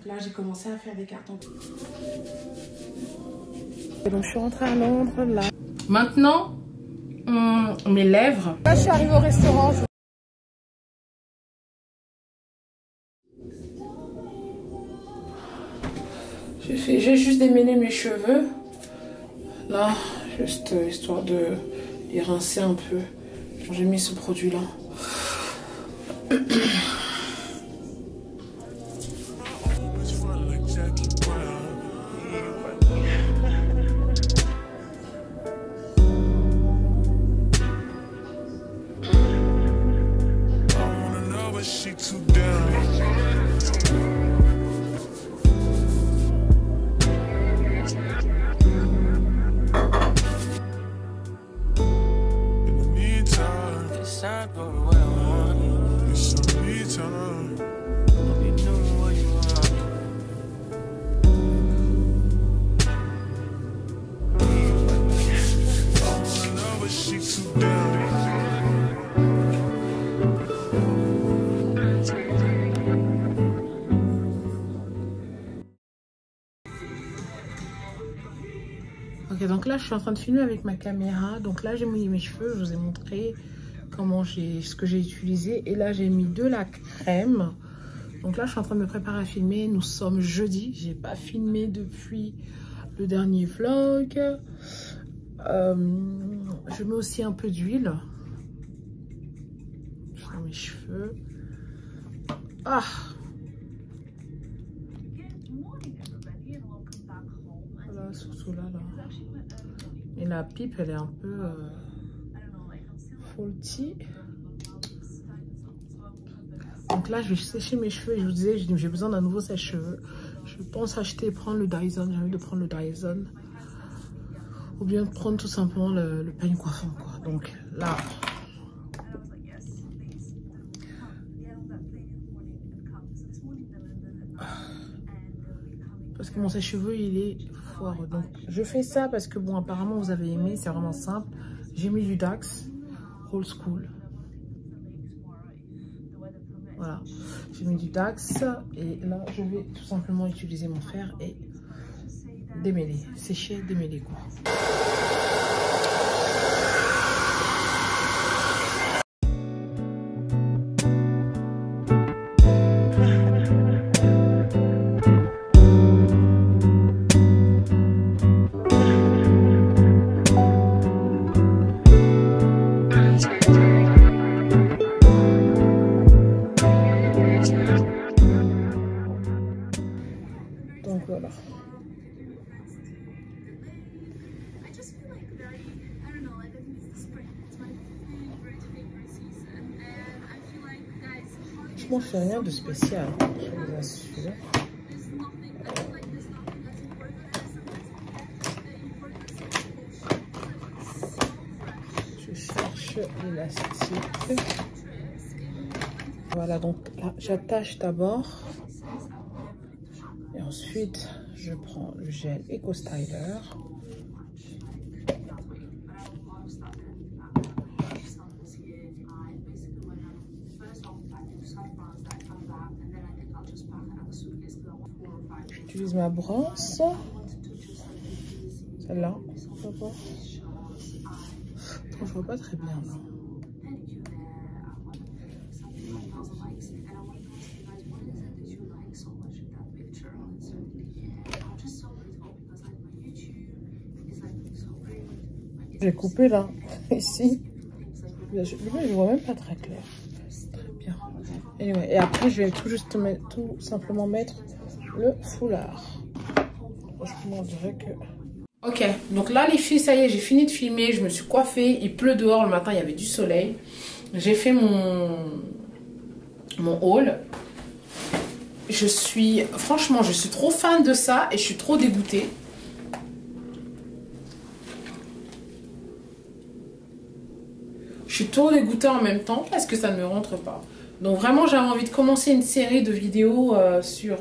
Donc là, j'ai commencé à faire des cartons. Et donc je suis rentrée à Londres là. Maintenant, mes lèvres. Là, je suis arrivée au restaurant. J'ai juste démêlé mes cheveux. Là, juste histoire de les rincer un peu. J'ai mis ce produit-là. Ok, donc là je suis en train de filmer avec ma caméra. Donc là j'ai mouillé mes cheveux, je vous ai montré comment ce que j'ai utilisé. Et là j'ai mis de la crème. Donc là je suis en train de me préparer à filmer. Nous sommes jeudi, j'ai pas filmé depuis le dernier vlog. Je mets aussi un peu d'huile sur mes cheveux. Ah! Voilà, surtout là. Et la pipe, elle est un peu faulty. Donc là, je vais sécher mes cheveux. Je vous disais, j'ai besoin d'un nouveau sèche-cheveux. Je pense prendre le Dyson. J'ai envie de prendre le Dyson. Ou bien prendre tout simplement le peigne coiffant, quoi. Donc là... Parce que mon sèche-cheveux, il est foireux. Donc, je fais ça parce que, bon, apparemment, vous avez aimé. C'est vraiment simple. J'ai mis du Dax, Old School. Voilà. J'ai mis du Dax. Et là, je vais tout simplement utiliser mon fer et démêler. Sécher, démêler, quoi. Donc voilà. Franchement, je fais rien de spécial, je vous assure. Je cherche l'élastique. Voilà, donc là, j'attache d'abord. Et ensuite, je prends le gel Eco Styler. J'utilise ma brosse. Celle-là. Je vois pas très bien là. J'ai coupé là, ici. Je vois même pas très clair. Très bien. Anyway, et après, je vais tout simplement mettre le foulard. Franchement, on dirait que... Ok, donc là les filles, ça y est, j'ai fini de filmer. Je me suis coiffée. Il pleut dehors, le matin, il y avait du soleil. J'ai fait mon haul. Franchement, je suis trop fan de ça et je suis trop dégoûtée. Je suis trop dégoûtée en même temps parce que ça ne me rentre pas. Donc vraiment, j'avais envie de commencer une série de vidéos sur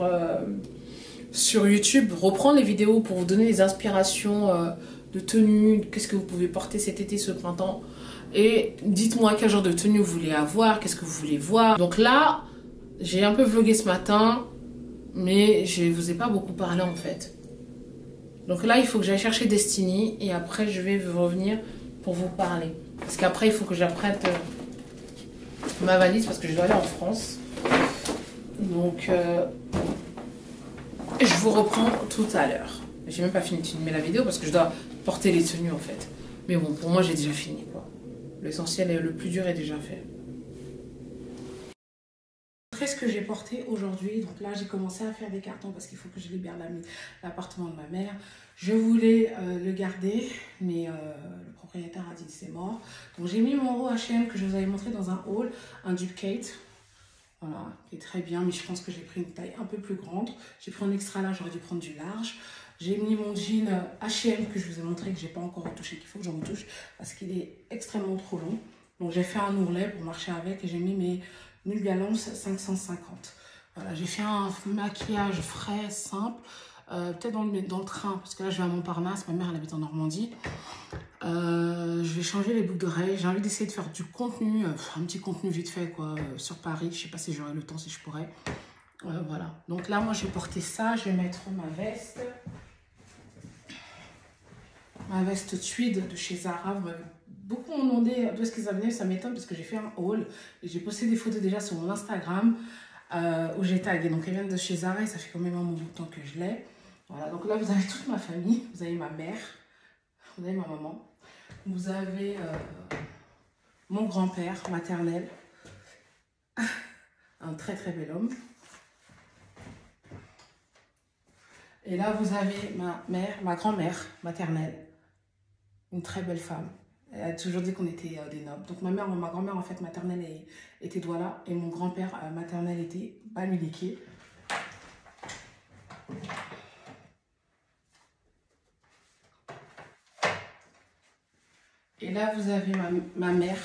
YouTube. Reprendre les vidéos pour vous donner des inspirations de tenues. Qu'est-ce que vous pouvez porter cet été, ce printemps. Et dites-moi quel genre de tenue vous voulez avoir. Qu'est-ce que vous voulez voir. Donc là, j'ai un peu vlogué ce matin. Mais je ne vous ai pas beaucoup parlé en fait. Donc là, il faut que j'aille chercher Destiny et après, je vais revenir pour vous parler. Parce qu'après, il faut que j'apprête ma valise parce que je dois aller en France. Donc, je vous reprends tout à l'heure. J'ai même pas fini de filmer la vidéo parce que je dois porter les tenues en fait. Mais bon, pour moi, j'ai déjà fini quoi. L'essentiel et le plus dur est déjà fait. Ce que j'ai porté aujourd'hui, donc là j'ai commencé à faire des cartons parce qu'il faut que je libère l'appartement de ma mère. Je voulais le garder, mais le propriétaire a dit que c'est mort. Donc j'ai mis mon haut H&M que je vous avais montré dans un haul, un duplicate, voilà, qui est très bien, mais je pense que j'ai pris une taille un peu plus grande. J'ai pris un extra large, j'aurais dû prendre du large. J'ai mis mon jean H&M que je vous ai montré, que j'ai pas encore retouché, qu'il faut que j'en retouche parce qu'il est extrêmement trop long. Donc j'ai fait un ourlet pour marcher avec et j'ai mis mes New Balance 550. Voilà, j'ai fait un maquillage frais, simple, peut-être dans le train, parce que là je vais à Montparnasse, ma mère elle habite en Normandie. Je vais changer les boucles d'oreilles, j'ai envie d'essayer de faire du contenu, un petit contenu vite fait quoi, sur Paris, je sais pas si j'aurai le temps, si je pourrais. Voilà, donc là moi je vais porter ça, je vais mettre ma veste tweed de chez Zara. Vous m'avez beaucoup demandé d'où est-ce que ça venait, ça m'étonne parce que j'ai fait un haul et j'ai posté des photos déjà sur mon Instagram où j'ai tagué. Donc elles viennent de chez Zara et ça fait quand même un bon bout de temps que je l'ai. Voilà, donc là vous avez toute ma famille, vous avez ma mère, vous avez ma maman, vous avez mon grand-père maternel, un très très bel homme. Et là vous avez ma grand-mère maternelle, une très belle femme. Elle a toujours dit qu'on était des nobles. Donc ma grand-mère en fait maternelle était Douala et mon grand-père maternel était Bamileke. Et là vous avez ma mère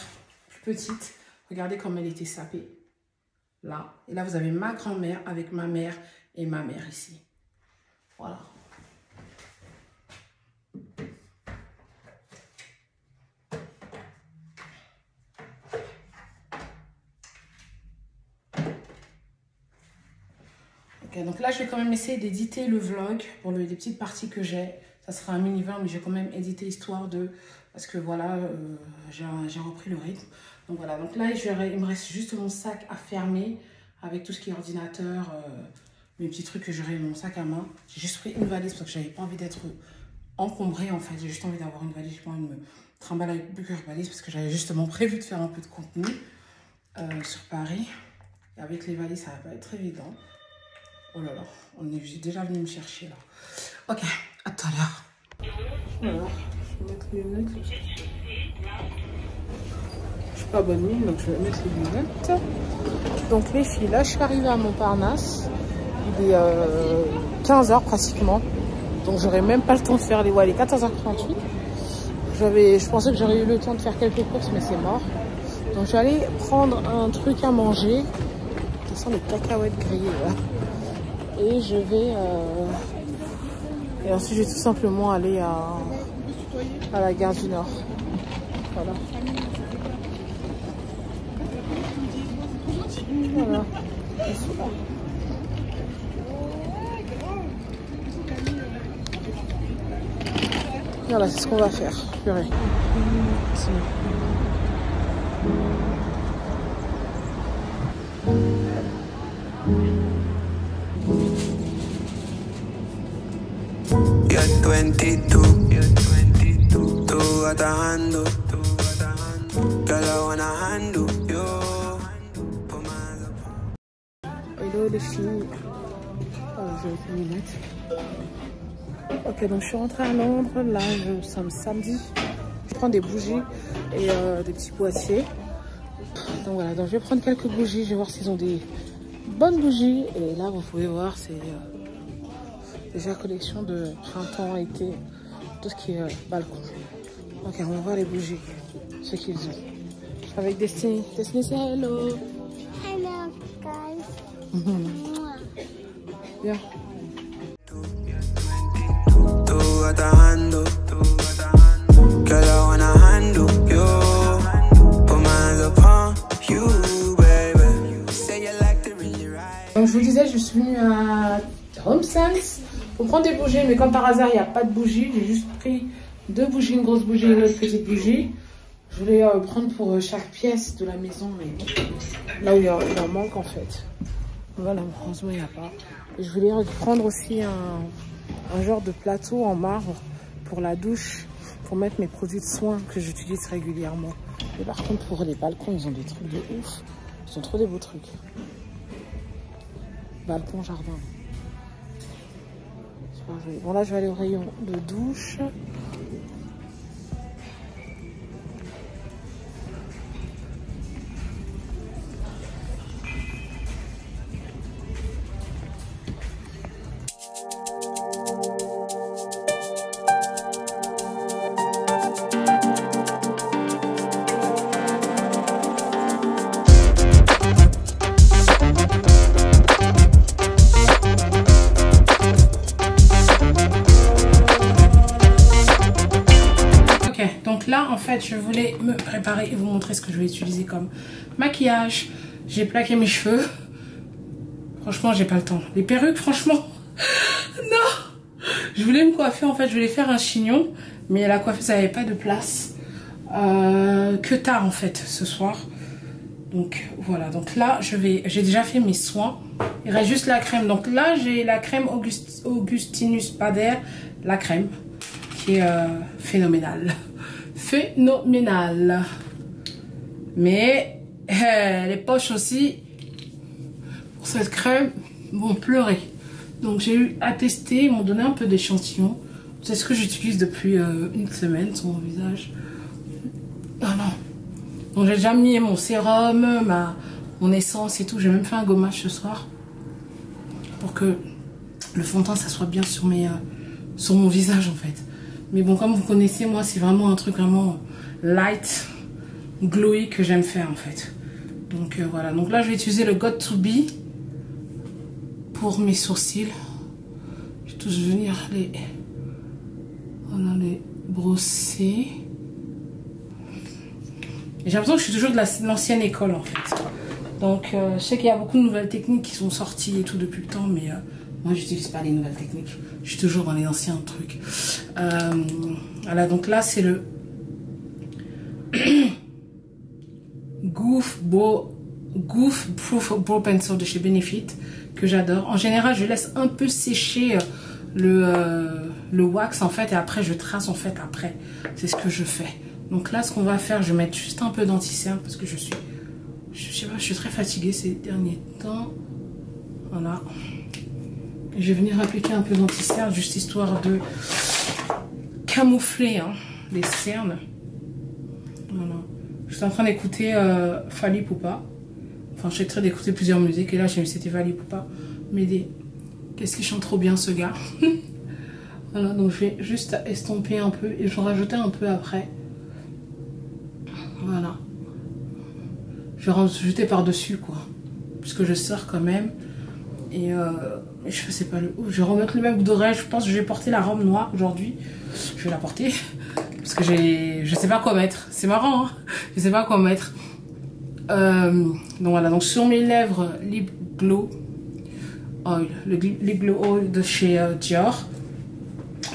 plus petite. Regardez comme elle était sapée. Là. Et là vous avez ma grand-mère avec ma mère et ma mère ici. Voilà. Donc là, je vais quand même essayer d'éditer le vlog pour les petites parties que j'ai. Ça sera un mini vlog, mais j'ai quand même édité histoire de... Parce que voilà, j'ai repris le rythme. Donc voilà, donc là, il me reste juste mon sac à fermer avec tout ce qui est ordinateur, mes petits trucs que j'aurai dans mon sac à main. J'ai juste pris une valise parce que j'avais pas envie d'être encombrée en fait. J'ai juste envie d'avoir une valise, j'ai pas envie de me trimballer avec plusieurs valises parce que j'avais justement prévu de faire un peu de contenu sur Paris. Et avec les valises, ça va pas être évident. Oh là là, on est déjà venu me chercher là. Ok, à tout à l'heure. Voilà, je vais mettre les lunettes. Je suis pas bonne mine, donc je vais mettre les lunettes. Donc les filles, là je suis arrivée à Montparnasse. Il est 15h pratiquement. Donc j'aurais même pas le temps de faire les... Ouais, il est 14h38. Je pensais que j'aurais eu le temps de faire quelques courses, mais c'est mort. Donc j'allais prendre un truc à manger. Ça sent les cacahuètes grillées là. Et je vais... Et ensuite, je vais tout simplement aller à la gare du Nord. Voilà. Voilà. Voilà, c'est ce qu'on va faire. Purée. You're 22, tú atajando, girl I wanna handle you. Hello les filles. Voilà, je vais les lunettes. Ok, donc je suis rentrée à Londres. Là, nous sommes samedi. Je prends des bougies et des petits boîtiers. Donc voilà, donc je vais prendre quelques bougies. Je vais voir s'ils ont des bonnes bougies. Et là, vous pouvez voir, c'est déjà collection de printemps, été, tout ce qui est balcon. Ok, on va voir les bougies, ce qu'ils ont. Avec Destiny. Destiny, c'est hello. Hello, guys. Bien. Donc je vous disais, je suis suis venue à Home Sense pour prendre des bougies, mais comme par hasard, il n'y a pas de bougies. J'ai juste pris 2 bougies, une grosse bougie et une autre petite bougie. Je voulais prendre pour chaque pièce de la maison, mais là où il en manque en fait. Voilà, heureusement, il n'y a pas. Et je voulais prendre aussi un genre de plateau en marbre pour la douche, pour mettre mes produits de soins que j'utilise régulièrement. Et par contre, pour les balcons, ils ont des trucs de ouf. Ils ont trop des beaux trucs. Balcon, jardin. Bon, là, je vais aller au rayon de douche. Là, en fait, je voulais me préparer et vous montrer ce que je vais utiliser comme maquillage. J'ai plaqué mes cheveux. Franchement, j'ai pas le temps. Les perruques, franchement, non. Je voulais me coiffer, en fait, je voulais faire un chignon, mais la coiffeuse n'avait pas de place. Que tard, en fait, ce soir. Donc, voilà. Donc là, j'ai déjà fait mes soins. Il reste juste la crème. Donc là, j'ai la crème Augustinus Bader, la crème, qui est phénoménale. Phénoménal. Mais les poches aussi pour cette crème vont pleurer. Donc j'ai eu à tester, ils m'ont donné un peu d'échantillon. C'est ce que j'utilise depuis une semaine sur mon visage. Ah non. Donc j'ai déjà mis mon sérum, mon essence et tout. J'ai même fait un gommage ce soir pour que le fond de teint ça soit bien sur mon visage en fait. Mais bon, comme vous connaissez, moi, c'est vraiment un truc vraiment light, glowy que j'aime faire, en fait. Donc, voilà. Donc là, je vais utiliser le Got2b pour mes sourcils. Je vais tous venir les brosser. J'ai l'impression que je suis toujours de l'ancienne école, en fait. Donc, je sais qu'il y a beaucoup de nouvelles techniques qui sont sorties et tout depuis le temps, mais... moi, j'utilise pas les nouvelles techniques. Je suis toujours dans les anciens trucs. Voilà, donc là, c'est le Goof Proof Brow Pencil de chez Benefit que j'adore. En général, je laisse un peu sécher le wax en fait et après je trace en fait après. C'est ce que je fais. Donc là, ce qu'on va faire, je vais mettre juste un peu d'anti-cerne parce que je sais pas, je suis très fatiguée ces derniers temps. Voilà. Je vais venir appliquer un peu d'anti-cerne, juste histoire de camoufler les cernes. Voilà. Je suis en train d'écouter Fally Ipupa. Enfin, je suis en train d'écouter plusieurs musiques. Et là, j'ai vu c'était Fally Ipupa. Mais qu'est-ce qu'il chante trop bien, ce gars. Voilà, donc je vais juste estomper un peu. Et je vais en rajouter un peu après. Voilà. Je vais rajouter par-dessus, quoi. Puisque je sors quand même. Et je sais pas je vais remettre le même bout d'oreille. Je pense que je vais porter la robe noire aujourd'hui. Je vais la porter parce que je sais pas quoi mettre. C'est marrant, hein, je sais pas quoi mettre. Donc voilà, donc sur mes lèvres, Lip Glow Oil, le Lip Glow Oil de chez Dior.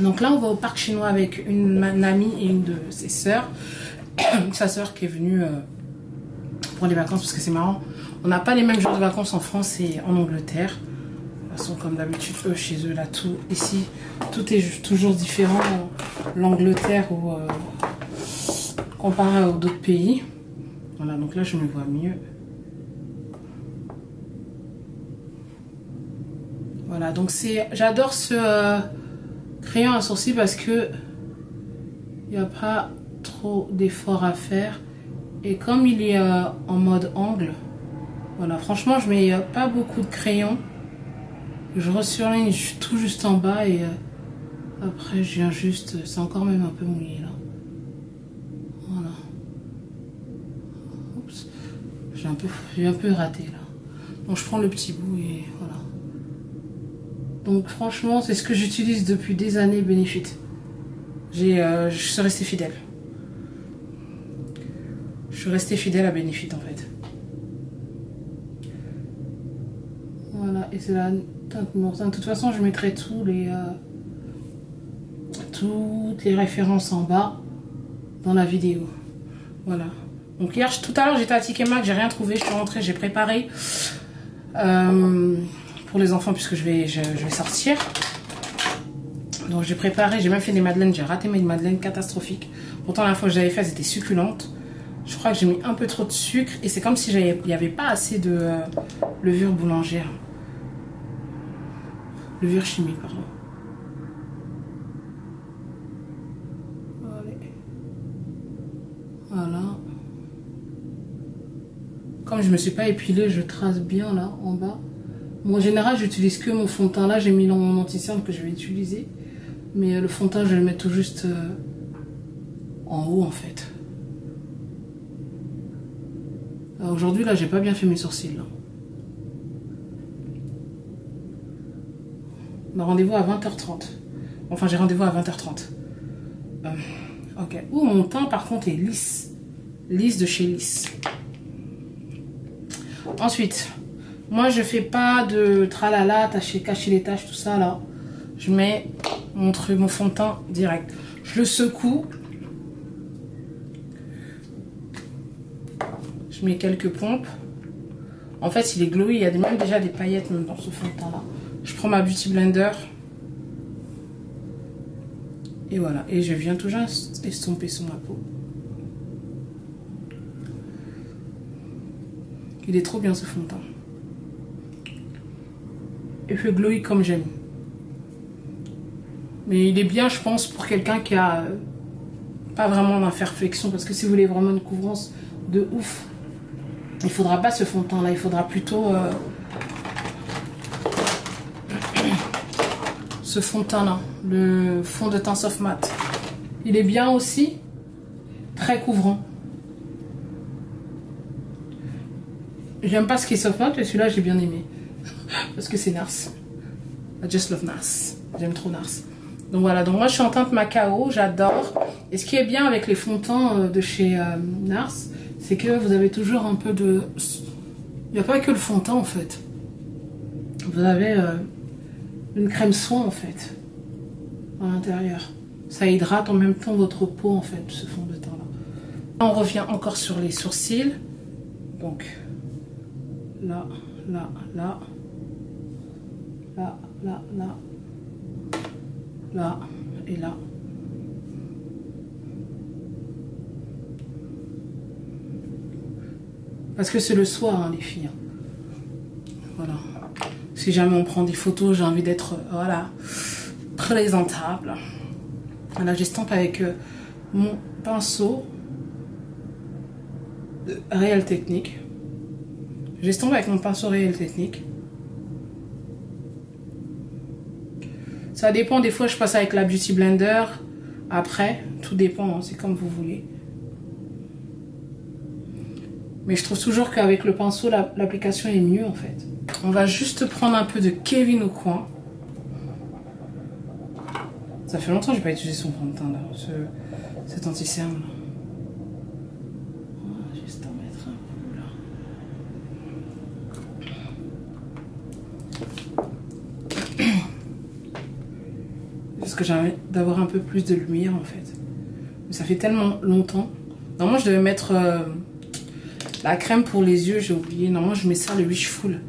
Donc là, on va au parc chinois avec une amie et une de ses sœurs. Sa sœur qui est venue pour les vacances parce que c'est marrant. On n'a pas les mêmes jours de vacances en France et en Angleterre. De toute façon, comme d'habitude, eux, chez eux, là, tout ici, tout est toujours différent. L'Angleterre ou comparé aux d'autres pays. Voilà, donc là, je me vois mieux. Voilà, donc j'adore ce crayon à sourcils parce que il n'y a pas trop d'efforts à faire. Et comme il est en mode angle, voilà, franchement, je mets pas beaucoup de crayons. Je resurligne tout juste en bas et après, je viens juste... C'est encore même un peu mouillé, là. Voilà. Oups. J'ai un peu raté, là. Donc, je prends le petit bout et voilà. Donc, franchement, c'est ce que j'utilise depuis des années, Benefit. Je suis restée fidèle. Je suis restée fidèle à Benefit, en fait. Voilà, et c'est la teinte Noursin. De toute façon, je mettrai toutes les références en bas dans la vidéo. Voilà. Donc hier, tout à l'heure, j'étais à TK Maxx, j'ai rien trouvé. Je suis rentrée, j'ai préparé pour les enfants puisque je vais sortir. Donc j'ai préparé, j'ai même fait des madeleines. J'ai raté mes madeleines catastrophiques. Pourtant, la fois que j'avais fait, elles étaient succulentes. Je crois que j'ai mis un peu trop de sucre et c'est comme si il n'y avait pas assez de levure boulangère. Levure chimique, pardon. Allez. Voilà. Comme je me suis pas épilée, je trace bien là en bas. Bon, en général, j'utilise que mon fond de teint. Là, j'ai mis dans mon anti-cerne que je vais utiliser. Mais le fond de teint, je vais le mettre tout juste en haut en fait. Aujourd'hui, là, j'ai pas bien fait mes sourcils. Là. On a rendez-vous à 20h30. Enfin, j'ai rendez-vous à 20h30. Ok. Ouh, mon teint, par contre, est lisse. Lisse de chez Lisse. Ensuite, moi, je fais pas de tralala, cacher les taches, tout ça, là. Je mets mon fond de teint direct. Je le secoue. Je mets quelques pompes. En fait, il est glowy. Il y a même déjà des paillettes même dans ce fond de teint là. Je prends ma Beauty Blender. Et voilà. Et je viens tout juste estomper sur ma peau. Il est trop bien ce fond de teint. Et fait glowy comme j'aime. Mais il est bien, je pense, pour quelqu'un qui a pas vraiment d'imperfection. Parce que si vous voulez vraiment une couvrance de ouf, il faudra pas ce fond de teint là, il faudra plutôt ce fond de teint là, le fond de teint soft matte. Il est bien aussi, très couvrant. J'aime pas ce qui est soft matte, mais celui-là j'ai bien aimé. Parce que c'est Nars. I just love Nars. J'aime trop Nars. Donc voilà, donc moi je suis en teinte Macao, j'adore. Et ce qui est bien avec les fonds de teint de chez Nars, c'est que vous avez toujours un peu de... Il n'y a pas que le fond de teint en fait. Vous avez une crème soin en fait, à l'intérieur. Ça hydrate en même temps votre peau en fait, ce fond de teint là. On revient encore sur les sourcils. Donc, là, là, là. Là, là, là. Là et là. Parce que c'est le soir, hein, les filles. Voilà. Si jamais on prend des photos, j'ai envie d'être, voilà, présentable. Là, j'estompe avec mon pinceau Réel Technique. J'estompe avec mon pinceau Réel Technique. Ça dépend, des fois, je passe avec la Beauty Blender. Après, tout dépend, hein, c'est comme vous voulez. Mais je trouve toujours qu'avec le pinceau, l'application est mieux en fait. On va juste prendre un peu de Kevyn Aucoin. Ça fait longtemps que j'ai pas utilisé son fond de teint là, cet anti-cerne là. On va juste en mettre un peu là. Parce que j'ai envie d'avoir un peu plus de lumière en fait. Mais ça fait tellement longtemps. Normalement je devais mettre... la crème pour les yeux, j'ai oublié. Normalement, je mets ça, le Wishful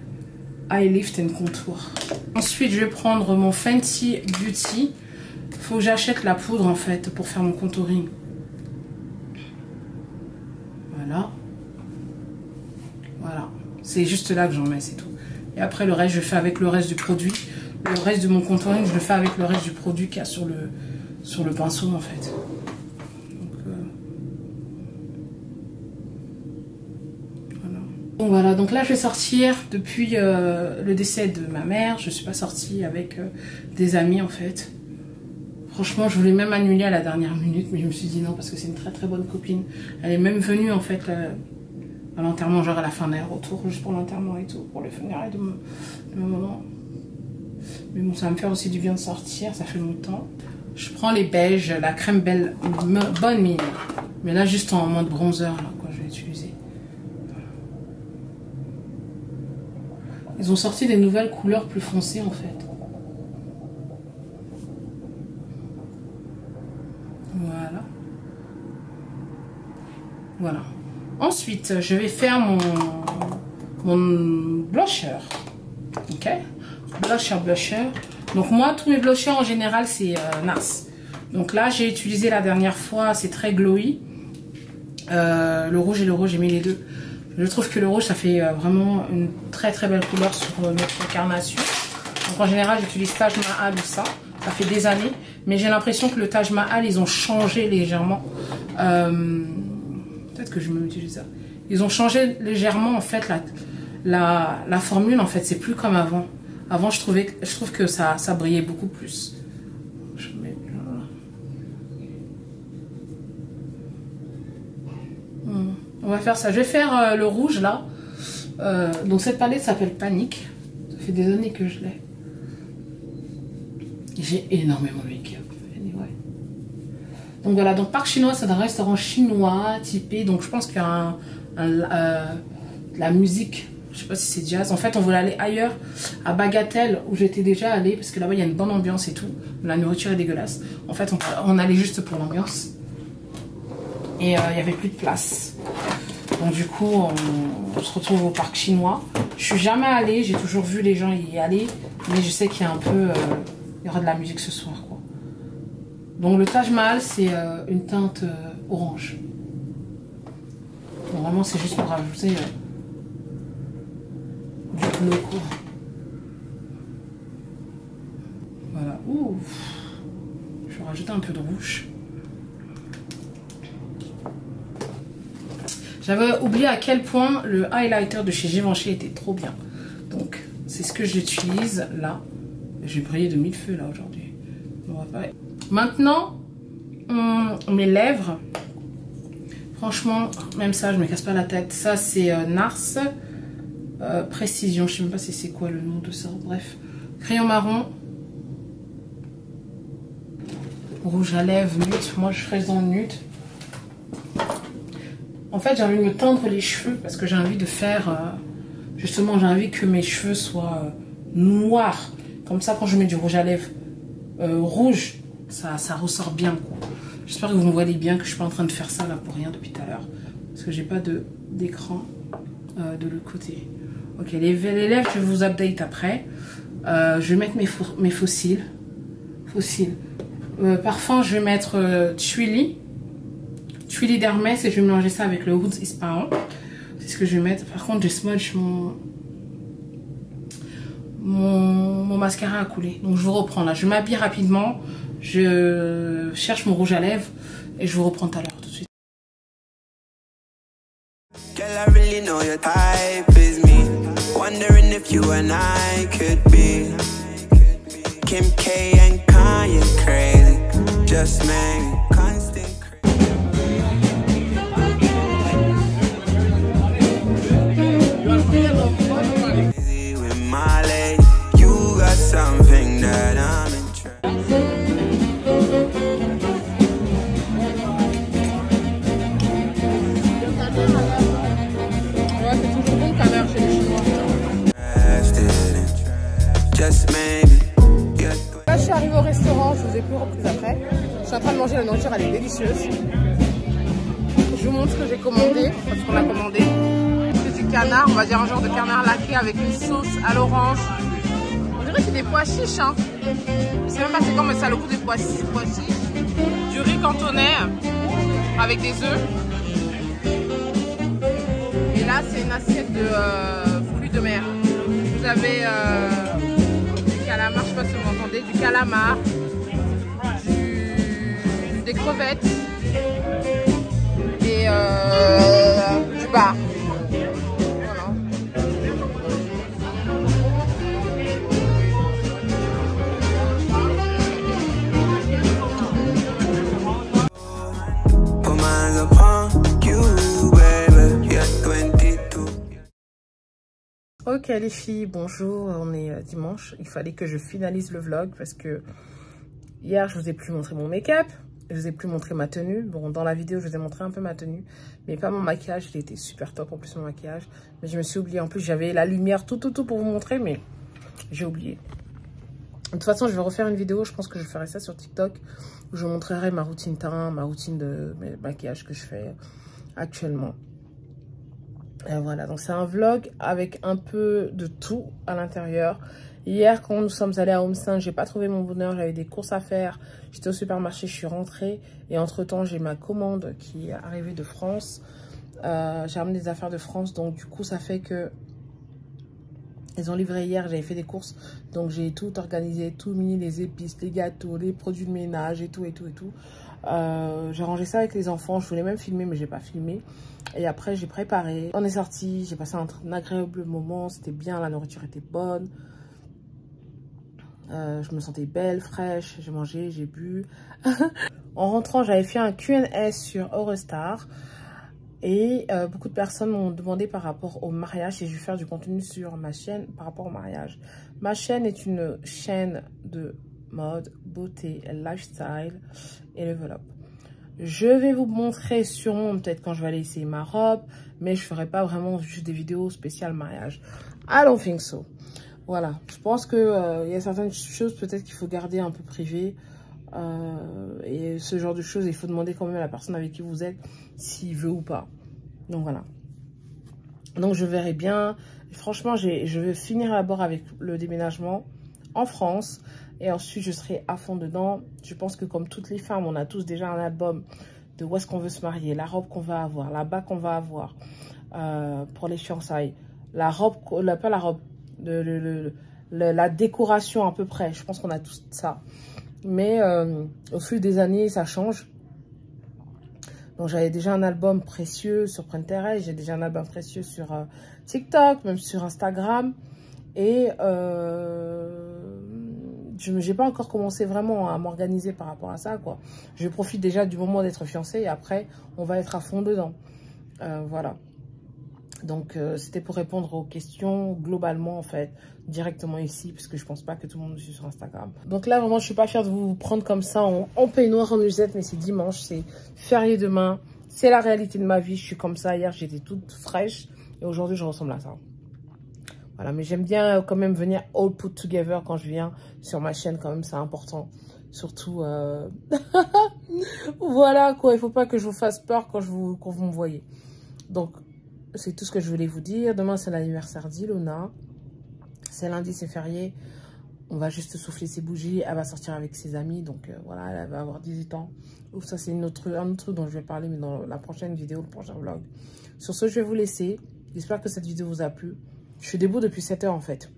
Eye Lift and Contour. Ensuite, je vais prendre mon Fenty Beauty. Il faut que j'achète la poudre, en fait, pour faire mon contouring. Voilà. Voilà. C'est juste là que j'en mets, c'est tout. Et après, le reste, je fais avec le reste du produit. Le reste de mon contouring, je le fais avec le reste du produit qu'il y a sur le pinceau, en fait. Donc voilà, donc là je vais sortir depuis le décès de ma mère. Je suis pas sortie avec des amis en fait. Franchement, je voulais même annuler à la dernière minute, mais je me suis dit non parce que c'est une très très bonne copine. Elle est même venue en fait à l'enterrement, genre à la fin d'un retour, juste pour l'enterrement et tout, pour les funérailles de ma maman. Mais bon, ça va me faire aussi du bien de sortir, ça fait longtemps. Je prends les beiges, la crème belle, bonne mine. Mais là juste en mode bronzer là, quoi, je vais utiliser. Ils ont sorti des nouvelles couleurs plus foncées en fait. Voilà. Voilà. Ensuite, je vais faire mon blusher. Ok. Blusher. Donc moi, tous mes blushers en général, c'est NARS. Donc là, j'ai utilisé la dernière fois, c'est très glowy. Le rouge et le rouge, j'ai mis les deux. Je trouve que le rouge, ça fait vraiment une très très belle couleur sur notre carnation. Donc en général, j'utilise Taj Mahal ou ça. Ça fait des années. Mais j'ai l'impression que le Taj Mahal, ils ont changé légèrement. Peut-être que je vais même utiliser ça. Ils ont changé légèrement en fait la formule. En fait, c'est plus comme avant. Avant, je trouve que ça brillait beaucoup plus. Je mets là. On va faire ça. Je vais faire le rouge là. Donc cette palette s'appelle Panique. Ça fait des années que je l'ai. J'ai énormément de make-up. Anyway. Donc voilà, donc Parc Chinois, c'est un restaurant chinois typé. Donc je pense qu'il y a la musique. Je sais pas si c'est jazz. En fait, on voulait aller ailleurs, à Bagatelle, où j'étais déjà allée, parce que là-bas, il y a une bonne ambiance et tout. La nourriture est dégueulasse. En fait, on allait juste pour l'ambiance. Et il n'y avait plus de place. Donc du coup, on se retrouve au Parc Chinois. Je suis jamais allée, j'ai toujours vu les gens y aller. Mais je sais qu'il y a un peu... il y aura de la musique ce soir, quoi. Donc le Taj Mahal, c'est une teinte orange. Normalement, c'est juste pour rajouter... du bleu, quoi. Voilà. Ouh. Je vais rajouter un peu de rouge. J'avais oublié à quel point le highlighter de chez Givenchy était trop bien. Donc, c'est ce que j'utilise là. J'ai brillé de mille feux là aujourd'hui. Maintenant, mes lèvres. Franchement, même ça, je me casse pas la tête. Ça, c'est NARS. Précision, je sais même pas si c'est quoi le nom de ça. Bref, crayon marron, rouge à lèvres, nude. Moi, je reste dans le nude. En fait, j'ai envie de me teindre les cheveux parce que j'ai envie de faire. Justement, j'ai envie que mes cheveux soient noirs. Comme ça, quand je mets du rouge à lèvres rouge, ça ressort bien, quoi. J'espère que vous me voyez bien, que je suis pas en train de faire ça là pour rien depuis tout à l'heure, parce que j'ai pas d'écran de l'autre côté. Ok, les lèvres, je vous update après. Je vais mettre mes fossiles. Parfum, je vais mettre Twilly d'Hermès, et je vais mélanger ça avec le Woods Ispahan. C'est ce que je vais mettre. Par contre, je smudge mon mascara à couler. Donc je vous reprends là. Je m'habille rapidement. Je cherche mon rouge à lèvres et je vous reprends tout à l'heure, tout de suite. Girl, I really know your type is me. Wondering if you and I could be Kim K and Kanye crazy. Just maybe constant crazy with my lady. You got something that I'm interested. Là, je suis arrivée au restaurant, je vous ai plus reprise après. Je suis en train de manger, la nourriture, elle est délicieuse. Je vous montre ce que j'ai commandé, parce qu'on a commandé. C'est du canard, on va dire un genre de canard laqué avec une sauce à l'orange. On dirait que c'est des pois chiches, hein. Je sais même pas c'est comment, mais ça a le goût des pois chiches. Du riz cantonais avec des œufs. Et là, c'est une assiette de fruits de mer. Vous avez du calamar, je sais pas si vous m'entendez, du calamar, des crevettes et du bar. Voilà. Put my hands upon you, baby. You're 22. Ok les filles, bonjour, on est dimanche. Il fallait que je finalise le vlog parce que hier je vous ai plus montré mon make-up. Je vous ai plus montré ma tenue. Bon, dans la vidéo, je vous ai montré un peu ma tenue. Mais pas mon maquillage. Il était super top en plus, mon maquillage. Mais je me suis oubliée. En plus, j'avais la lumière, tout pour vous montrer. Mais j'ai oublié. De toute façon, je vais refaire une vidéo. Je pense que je ferai ça sur TikTok. Où je vous montrerai ma routine teint, ma routine de maquillage que je fais actuellement. Et voilà, donc c'est un vlog avec un peu de tout à l'intérieur. Hier, quand nous sommes allés à Homestand, j'ai pas trouvé mon bonheur, j'avais des courses à faire. J'étais au supermarché, je suis rentrée. Et entre-temps, j'ai ma commande qui est arrivée de France. J'ai ramené des affaires de France, donc du coup, ça fait que... Ils ont livré hier, j'avais fait des courses. Donc j'ai tout organisé, tout mis, les épices, les gâteaux, les produits de ménage et tout. J'ai rangé ça avec les enfants. Je voulais même filmer, mais j'ai pas filmé. Et après, j'ai préparé. On est sorti, j'ai passé un agréable moment. C'était bien, la nourriture était bonne. Je me sentais belle, fraîche. J'ai mangé, j'ai bu. En rentrant, j'avais fait un Q&A sur Eurostar. Et beaucoup de personnes m'ont demandé par rapport au mariage. Et je vais faire du contenu sur ma chaîne par rapport au mariage. Ma chaîne est une chaîne de mode, beauté, lifestyle et level up. Je vais vous montrer sûrement peut-être quand je vais aller essayer ma robe, mais je ferai pas vraiment juste des vidéos spéciales mariage. I don't think so. Voilà, je pense que y a certaines choses peut-être qu'il faut garder un peu privées. Et ce genre de choses, il faut demander quand même à la personne avec qui vous êtes s'il veut ou pas. Donc voilà. Donc je verrai bien. Franchement, je vais finir d'abord avec le déménagement en France. Et ensuite, je serai à fond dedans. Je pense que comme toutes les femmes, on a tous déjà un album de où est-ce qu'on veut se marier, la robe qu'on va avoir, la bague qu'on va avoir pour les fiançailles, la robe, pas la robe, la décoration à peu près. Je pense qu'on a tous ça. Mais au fil des années, ça change. Donc, j'avais déjà un album précieux sur Pinterest. J'ai déjà un album précieux sur TikTok, même sur Instagram. Et je n'ai pas encore commencé vraiment à m'organiser par rapport à ça, quoi. Je profite déjà du moment d'être fiancée et après, on va être à fond dedans. Voilà. Donc, c'était pour répondre aux questions globalement, en fait, directement ici, parce que je pense pas que tout le monde me suit sur Instagram. Donc là, vraiment, je suis pas fière de vous prendre comme ça en peignoir, en musette, mais c'est dimanche, c'est férié demain. C'est la réalité de ma vie, je suis comme ça. Hier, j'étais toute fraîche et aujourd'hui, je ressemble à ça. Voilà, mais j'aime bien quand même venir all put together quand je viens sur ma chaîne, quand même, c'est important. Surtout, voilà, quoi, il faut pas que je vous fasse peur quand vous me voyez. Donc, c'est tout ce que je voulais vous dire. Demain, c'est l'anniversaire d'Ilona. C'est lundi, c'est férié. On va juste souffler ses bougies. Elle va sortir avec ses amis. Donc, voilà, elle va avoir 18 ans. Ouf, ça, c'est un autre truc dont je vais parler, mais dans la prochaine vidéo, le prochain vlog. Sur ce, je vais vous laisser. J'espère que cette vidéo vous a plu. Je suis debout depuis 7 h, en fait.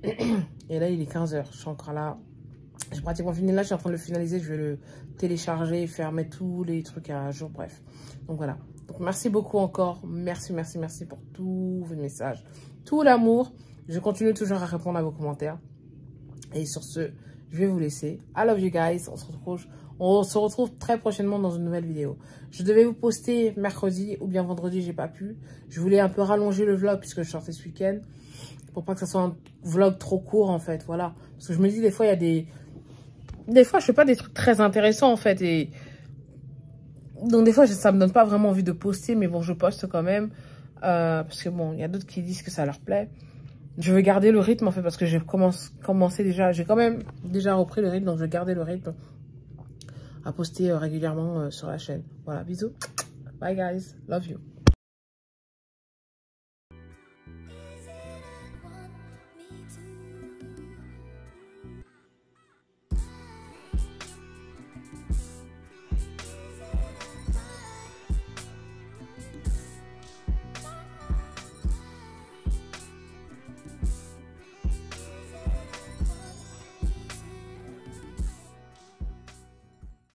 Et là, il est 15 h. Je suis encore là. J'ai pratiquement fini. Là, je suis en train de le finaliser. Je vais le télécharger, mettre tous les trucs à jour. Bref. Donc, voilà. Donc, merci beaucoup encore. Merci pour tous vos messages. Tout l'amour. Je continue toujours à répondre à vos commentaires. Et sur ce, je vais vous laisser. I love you guys. On se retrouve très prochainement dans une nouvelle vidéo. Je devais vous poster mercredi ou bien vendredi. J'ai pas pu. Je voulais un peu rallonger le vlog puisque je sortais ce week-end. Pour pas que ça soit un vlog trop court, en fait. Voilà. Parce que je me dis, des fois, il y a des fois, je fais pas des trucs très intéressants, en fait. Et donc, des fois, ça me donne pas vraiment envie de poster. Mais bon, je poste quand même. Parce que bon, il y a d'autres qui disent que ça leur plaît. Je vais garder le rythme, en fait. Parce que j'ai commencé déjà. J'ai quand même déjà repris le rythme. Donc, je vais garder le rythme à poster régulièrement sur la chaîne. Voilà, bisous. Bye, guys. Love you.